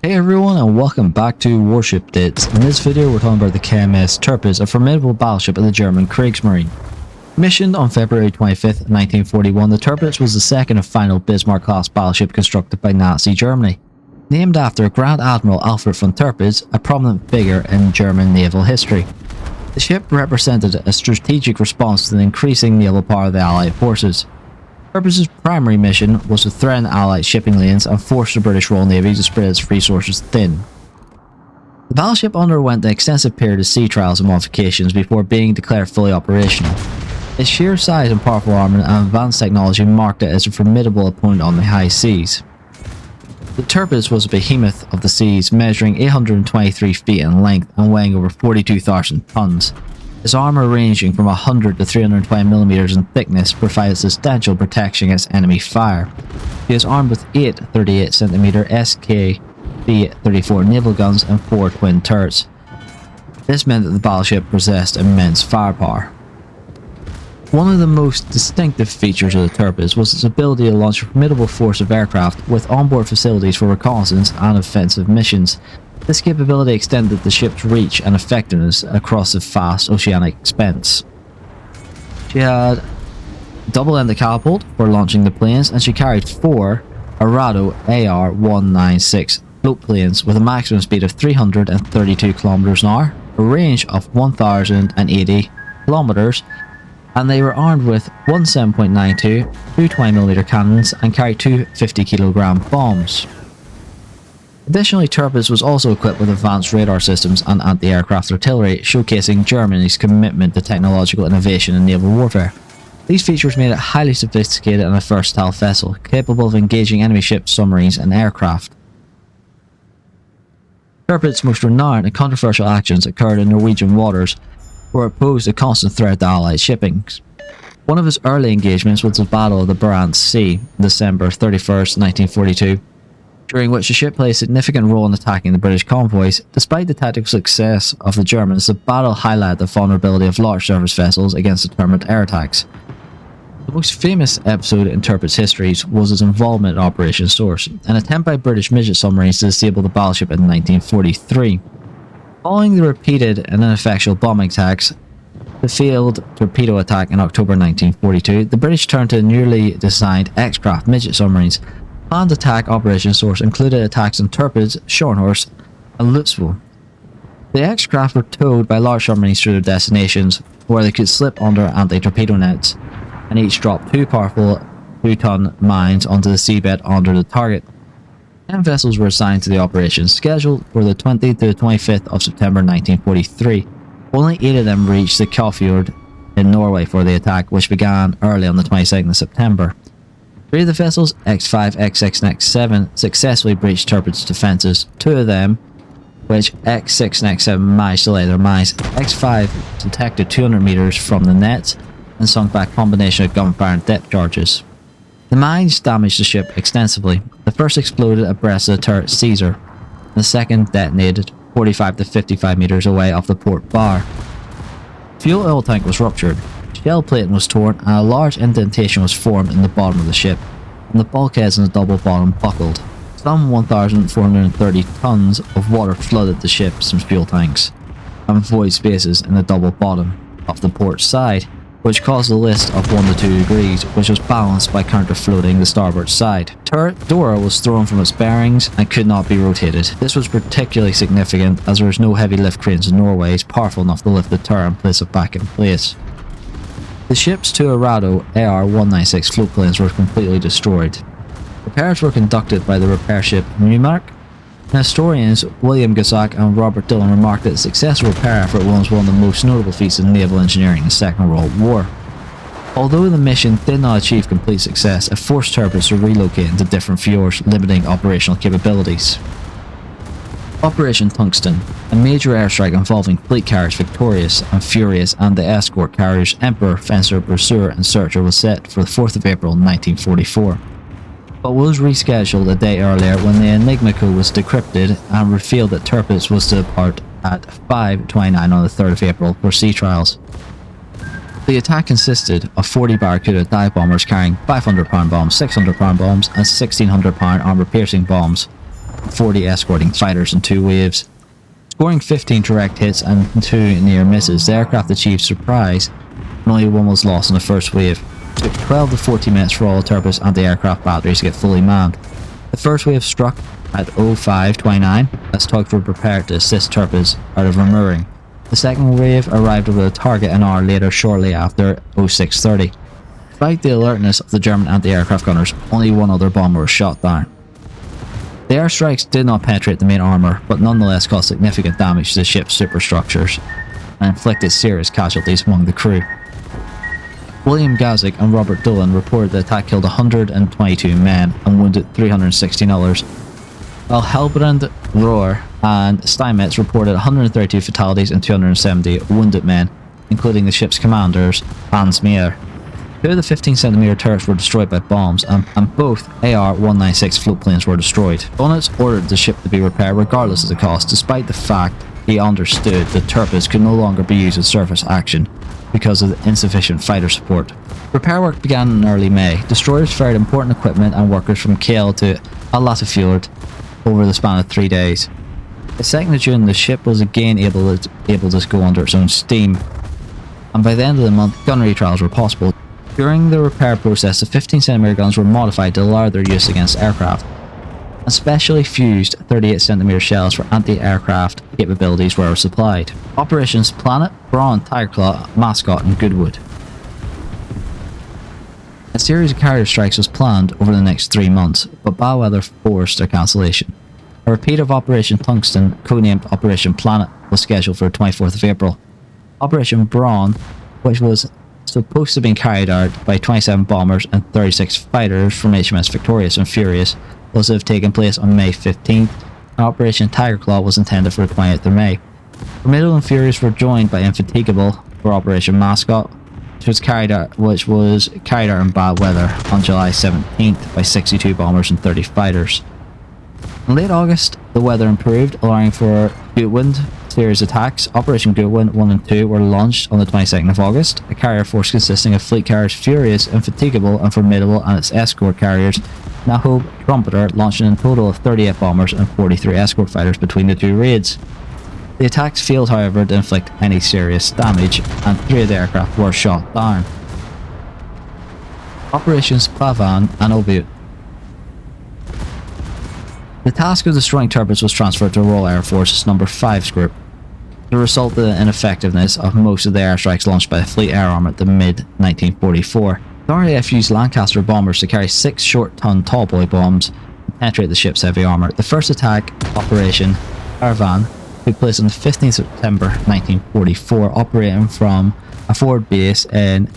Hey everyone, and welcome back to Warship Dits. In this video we're talking about the KMS Tirpitz, a formidable battleship of the German Kriegsmarine. Missioned on February 25th, 1941, the Tirpitz was the second and final Bismarck-class battleship constructed by Nazi Germany. Named after Grand Admiral Alfred von Tirpitz, a prominent figure in German naval history. The ship represented a strategic response to the increasing naval power of the Allied forces. Tirpitz's primary mission was to threaten Allied shipping lanes and force the British Royal Navy to spread its resources thin. The battleship underwent an extensive period of sea trials and modifications before being declared fully operational. Its sheer size and powerful armament and advanced technology marked it as a formidable opponent on the high seas. The Tirpitz was a behemoth of the seas, measuring 823 feet in length and weighing over 42,000 tons. Its armour ranging from 100 to 320mm in thickness provided substantial protection against enemy fire. It is armed with 8 38cm SKB-34 naval guns and 4 twin turrets. This meant that the battleship possessed immense firepower. One of the most distinctive features of the Tirpitz was its ability to launch a formidable force of aircraft with onboard facilities for reconnaissance and offensive missions. This capability extended the ship's reach and effectiveness across the vast oceanic expanse. She had a double-ended catapult for launching the planes, and she carried 4 Arado AR-196 float planes with a maximum speed of 332 km an hour, a range of 1,080 km, and they were armed with one 7.92, two 20mm cannons, and carried 2 50kg bombs. Additionally, Tirpitz was also equipped with advanced radar systems and anti-aircraft artillery, showcasing Germany's commitment to technological innovation in naval warfare. These features made it highly sophisticated and a versatile vessel, capable of engaging enemy ships, submarines, and aircraft. Tirpitz's most renowned and controversial actions occurred in Norwegian waters, where it posed a constant threat to Allied shipping. One of his early engagements was the Battle of the Barents Sea, December 31st, 1942. During which the ship played a significant role in attacking the British convoys. Despite the tactical success of the Germans, the battle highlighted the vulnerability of large surface vessels against determined air attacks. The most famous episode in Tirpitz's history was his involvement in Operation Source, an attempt by British midget submarines to disable the battleship in 1943. Following the repeated and ineffectual bombing attacks, the failed torpedo attack in October 1942, the British turned to newly designed X-craft midget submarines. Planned attack Operation Source included attacks on Tirpitz, Scharnhorst, and Lutzwil. The X-craft were towed by large submarines to their destinations, where they could slip under anti-torpedo nets, and each dropped 2 powerful 2-ton mines onto the seabed under the target. 10 vessels were assigned to the operation, scheduled for the 20th to the 25th of September 1943. Only 8 of them reached the Kjolfjord in Norway for the attack, which began early on the 22nd of September. 3 of the vessels, X5, X6 and X7, successfully breached Tirpitz's defences. 2 of them, which X6 and X7 managed to lay their mines. X5 detected 200 metres from the nets and sunk by a combination of gunfire and depth charges. The mines damaged the ship extensively. The first exploded abreast of the turret Caesar, and the second detonated 45 to 55 metres away off the port bar. Fuel oil tank was ruptured. Shell plating was torn and a large indentation was formed in the bottom of the ship, and the bulkheads in the double bottom buckled. Some 1,430 tons of water flooded the ship's fuel tanks, and void spaces in the double bottom of the port side, which caused a list of 1 to 2 degrees, which was balanced by counter-floating the starboard side. Turret Dora was thrown from its bearings and could not be rotated. This was particularly significant as there was no heavy lift cranes in Norway powerful enough to lift the turret and place it back in place. The ship's 2 Arado AR-196 float planes were completely destroyed. Repairs were conducted by the repair ship Neumark, and historians William Gasak and Robert Dillon remarked that the successful repair effort was one of the most notable feats in naval engineering in the Second World War. Although the mission did not achieve complete success, it forced Tirpitz to relocate into different fjords, limiting operational capabilities. Operation Tungsten, a major airstrike involving fleet carriers Victorious and Furious and the escort carriers Emperor, Fencer, Pursuer and Searcher, was set for the 4th of April 1944, but was rescheduled a day earlier when the Enigma code was decrypted and revealed that Tirpitz was to depart at 5:29 on the 3rd of April for sea trials. The attack consisted of 40 Barracuda dive bombers carrying 500-pound bombs, 600-pound bombs and 1,600-pound armor-piercing bombs. and 40 escorting fighters in 2 waves. Scoring 15 direct hits and 2 near misses, the aircraft achieved surprise, and only 1 was lost in the first wave. It took 12 to 14 minutes for all Tirpitz anti-aircraft batteries to get fully manned. The first wave struck at 05:29 as tugs were prepared to assist Tirpitz out of remooring. The second wave arrived over the target an hour later, shortly after 06:30. Despite the alertness of the German anti-aircraft gunners, only 1 other bomber was shot down. The airstrikes did not penetrate the main armour, but nonetheless caused significant damage to the ship's superstructures and inflicted serious casualties among the crew. William Gazik and Robert Dillon reported the attack killed 122 men and wounded 316 others, while Helbrand, Rohr and Steinmetz reported 132 fatalities and 270 wounded men, including the ship's commanders, Hans Meyer. 2 of the 15cm turrets were destroyed by bombs, and both AR-196 floatplanes were destroyed. Donitz ordered the ship to be repaired regardless of the cost, despite the fact he understood that Tirpitz could no longer be used as surface action because of the insufficient fighter support. Repair work began in early May. Destroyers ferried important equipment and workers from Kiel to Alattafjord over the span of 3 days. The 2nd of June, the ship was again able to go under its own steam, and by the end of the month, gunnery trials were possible. During the repair process, the 15cm guns were modified to allow their use against aircraft, and specially fused 38cm shells for anti-aircraft capabilities were supplied. Operations Planet, Brawn, Tigerclaw, Mascot and Goodwood. A series of carrier strikes was planned over the next 3 months, but bad weather forced their cancellation. A repeat of Operation Tungsten, codenamed Operation Planet, was scheduled for the 24th of April. Operation Brawn, which was supposed to have been carried out by 27 bombers and 36 fighters from HMS Victorious and Furious, was to have taken place on May 15th, and Operation Tigerclaw was intended for the 28th of May. Formidable and Furious were joined by Infatigable for Operation Mascot, which was carried out in bad weather on July 17th by 62 bombers and 30 fighters. In late August, the weather improved, allowing for Gutwind series attacks. Operation Gutwind 1 and 2 were launched on the 22nd of August. A carrier force consisting of fleet carriers Furious, Infatigable and Formidable and its escort carriers Nahob, Trumpeter, launching in total of 38 bombers and 43 escort fighters between the 2 raids. The attacks failed, however, to inflict any serious damage, and 3 of the aircraft were shot down. Operations Pavan and Oviut. The task of destroying Tirpitz was transferred to Royal Air Force's No. 5 Group. The result of the ineffectiveness of most of the airstrikes launched by the Fleet Air Arm at the mid-1944. The RAF used Lancaster bombers to carry 6 short-ton tallboy bombs and penetrate the ship's heavy armour. The first attack, Operation Arvan, took place on the 15th September 1944, operating from a forward base in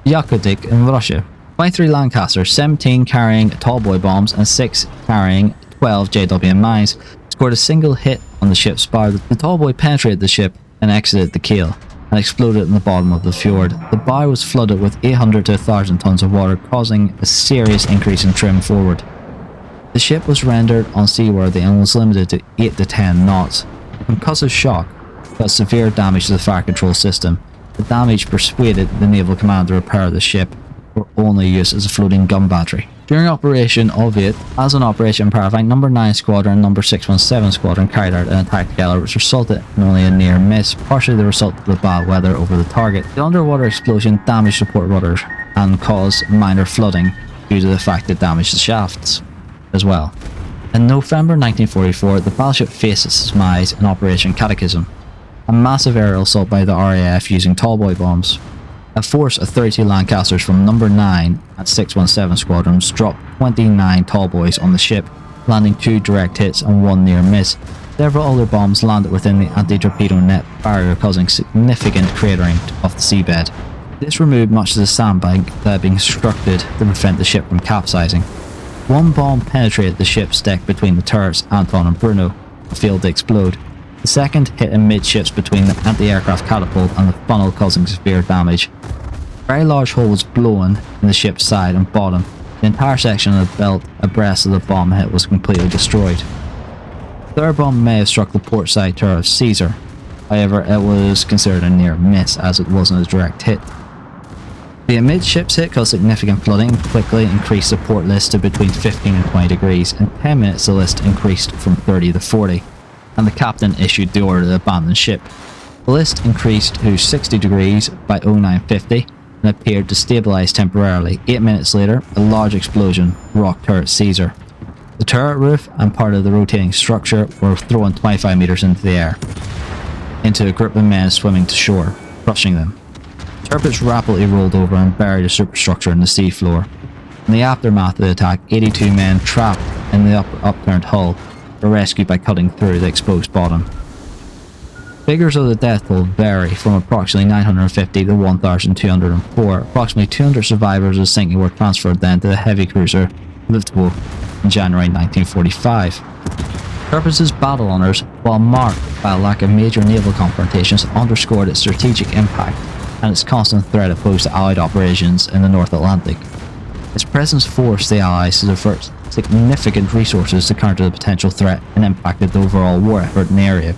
Yakutik in Russia. 23 Lancasters, 17 carrying tallboy bombs and 6 carrying 12 JWM mines, scored a single hit on the ship's bow. The tallboy penetrated the ship and exited the keel, and exploded in the bottom of the fjord. The bow was flooded with 800 to 1,000 tons of water, causing a serious increase in trim forward. The ship was rendered unseaworthy and was limited to 8 to 10 knots. Concussive shock caused severe damage to the fire control system. The damage persuaded the naval command to repair the ship, for only use as a floating gun battery. During Operation Oviut, as in Operation Paravank, No. 9 Squadron and No. 617 Squadron carried out an attack together, which resulted in only a near miss, partially the result of the bad weather over the target. The underwater explosion damaged the port rudders and caused minor flooding due to the fact it damaged the shafts as well. In November 1944, the battleship faced its demise in Operation Catechism, a massive aerial assault by the RAF using tallboy bombs. A force of 32 Lancasters from No. 9 and 617 squadrons dropped 29 tallboys on the ship, landing 2 direct hits and 1 near miss. Several other bombs landed within the anti-torpedo net barrier, causing significant cratering of the seabed. This removed much of the sandbank that had been constructed to prevent the ship from capsizing. 1 bomb penetrated the ship's deck between the turrets Anton and Bruno and failed to explode. The second hit amidships between the anti-aircraft catapult and the funnel, causing severe damage. A very large hole was blown in the ship's side and bottom. The entire section of the belt abreast of the bomb hit was completely destroyed. The third bomb may have struck the port side turret of Caesar, however it was considered a near miss as it wasn't a direct hit. The amidships hit caused significant flooding and quickly increased the port list to between 15 and 20 degrees. In 10 minutes the list increased from 30 to 40, and the captain issued the order to abandon ship. The list increased to 60 degrees by 0950 and appeared to stabilise temporarily. 8 minutes later, a large explosion rocked turret Caesar. The turret roof and part of the rotating structure were thrown 25 metres into the air, into a group of men swimming to shore, crushing them. Tirpitz rapidly rolled over and buried the superstructure in the seafloor. In the aftermath of the attack, 82 men trapped in the upturned hull were rescued by cutting through the exposed bottom. Figures of the death toll vary from approximately 950 to 1,204. Approximately 200 survivors of the sinking were transferred then to the heavy cruiser Formidable in January 1945. Tirpitz's battle honours, while marked by a lack of major naval confrontations, underscored its strategic impact and its constant threat opposed to Allied operations in the North Atlantic. Its presence forced the Allies to divert significant resources to counter the potential threat and impacted the overall war effort in the area.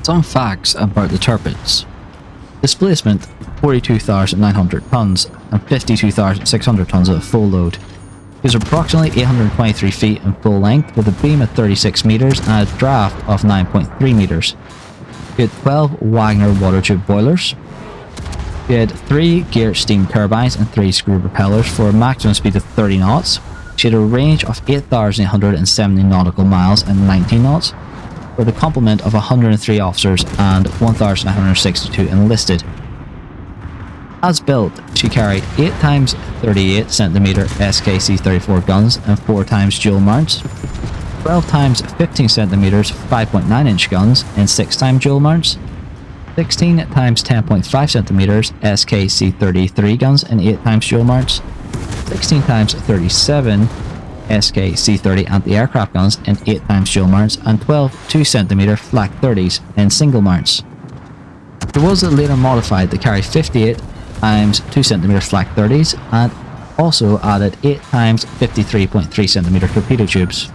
Some facts about the Tirpitz. Displacement 42,900 tons and 52,600 tons at a full load. It was approximately 823 feet in full length with a beam of 36 metres and a draft of 9.3 metres. It had 12 Wagner water tube boilers. We had 3 gear steam turbines and 3 screw propellers for a maximum speed of 30 knots. She had a range of 8,870 nautical miles and 19 knots, with a complement of 103 officers and 1,962 enlisted. As built, she carried 8 times 38 cm SKC-34 guns and 4 times dual mounts, 12 times 15 cm 5.9 inch guns and 6 times dual mounts, 16 times 10.5 cm SKC-33 guns and 8 times dual mounts, 16 times 37 SKC-30 anti-aircraft guns and 8 times dual mounts, and 12 2 cm flak 30s and single mounts. There was a later modified that carried 58 times 2 cm flak 30s and also added 8 times 53.3 cm torpedo tubes.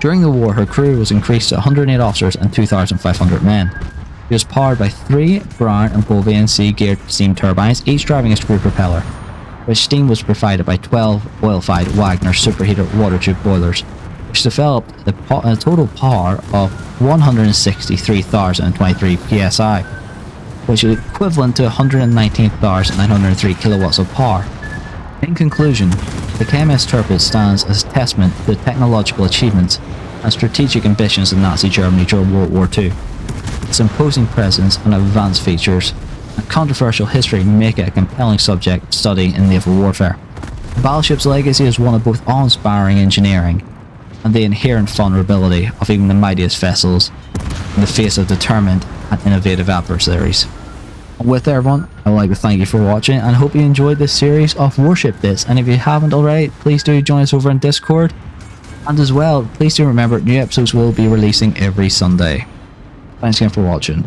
During the war, her crew was increased to 108 officers and 2,500 men. It was powered by 3 Brown and Bovin C geared steam turbines, each driving a screw propeller, which steam was provided by 12 oil-fired Wagner superheater water tube boilers, which developed a total power of 163,023 psi, which is equivalent to 119,903 kilowatts of power. In conclusion, the KMS Tirpitz stands as a testament to the technological achievements and strategic ambitions of Nazi Germany during World War II. Its imposing presence and advanced features and controversial history make it a compelling subject of study in naval warfare. The battleship's legacy is one of both awe-inspiring engineering and the inherent vulnerability of even the mightiest vessels in the face of determined and innovative adversaries. With that, everyone, I would like to thank you for watching and hope you enjoyed this series of Warship Dits, and if you haven't already, please do join us over in Discord, and as well, please do remember new episodes will be releasing every Sunday. Thanks again for watching.